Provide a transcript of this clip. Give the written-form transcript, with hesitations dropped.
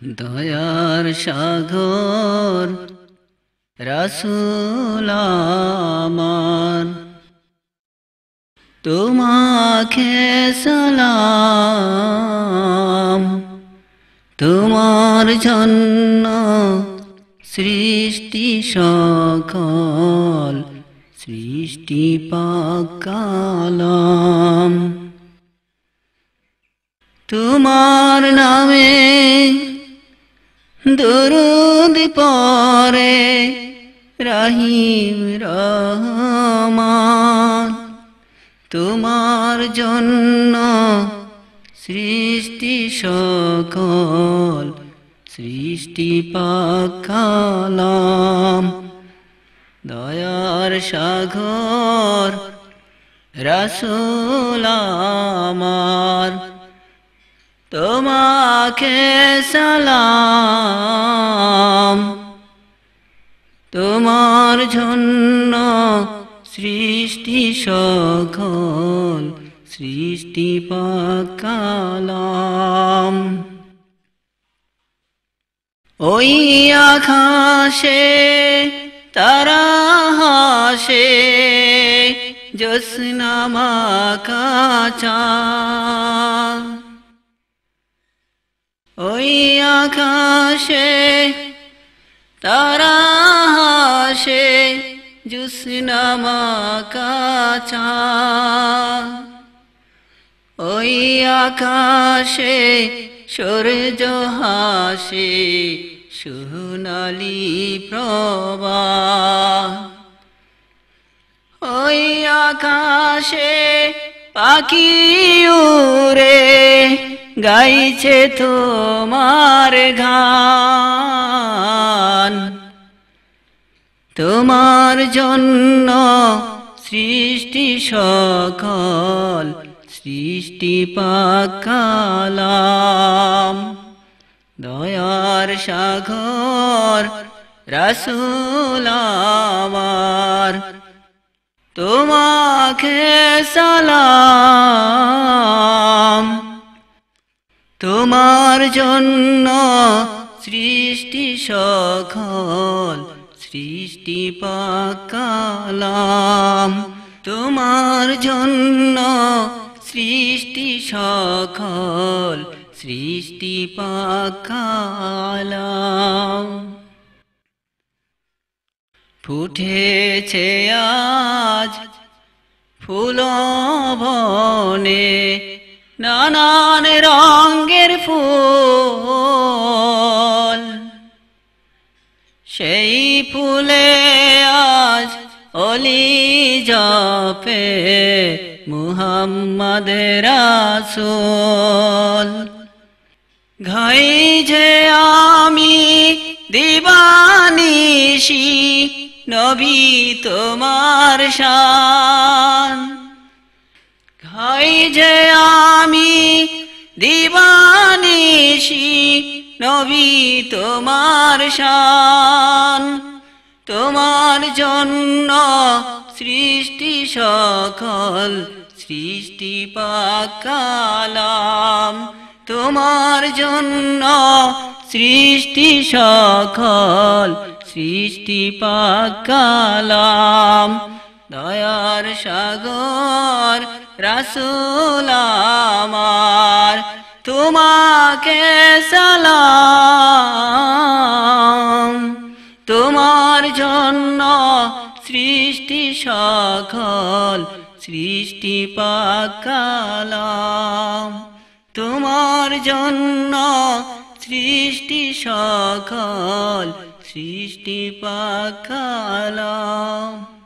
দয়ার সাগর রাসূল আমার, তোমাকে সালাম। তোমার জন্য সৃষ্টি সকল, সৃষ্টি পাক কালাম। তোমার নামে দরুদ পড়ে রহিম রহমান। তোমার জন্য সৃষ্টি সকল, সৃষ্টি পাক কালাম। দয়ার সাগর রাসূল আমার, তোমাকে সালাম। তোমার জন্য সৃষ্টি সকল, সৃষ্টি পাক কালাম। ওই আকাশে তারা হাসে, জ্যোৎস্না মাখা চাঁদ। ওই আকাশে তারা হাসে, জ্যোৎস্না মাখা চাঁদ। ওই আকাশে সূর্য হাসে, সোনালি প্রভা। ওই আকাশে পাখি উড়ে, গাইছে তোমার গান। তোমার জন্য সৃষ্টি সকল, সৃষ্টি পাক কালাম। দয়ার সাগর রাসূল আমার, তোমাকে সালাম। তোমার জন্য সৃষ্টি সকল, সৃষ্টি পাক কালাম। তোমার জন্য সৃষ্টি সকল, সৃষ্টি পাক কালাম। ফুটেছে আজ ফুল বনে, নানান রঙের ফুল। সেই ফুলে আজ অলি জপে মুহাম্মদ রাসূল। গাই যে আমি দিবানিশি, নবী তোমার শান। গাই যে আমি দিবানিশি, নবী তোমার শান। তোমার জন্য সৃষ্টি সকল, সৃষ্টি পাক কালাম। তোমার জন্য সৃষ্টি সকল, সৃষ্টি পাক কালাম। দয়ার সাগর রাসূল আমার, তোমাকে সালাম। তোমার জন্য সৃষ্টি সকল, সৃষ্টি পাক কালাম। তোমার জন্য সৃষ্টি সকল, সৃষ্টি পাক কালাম।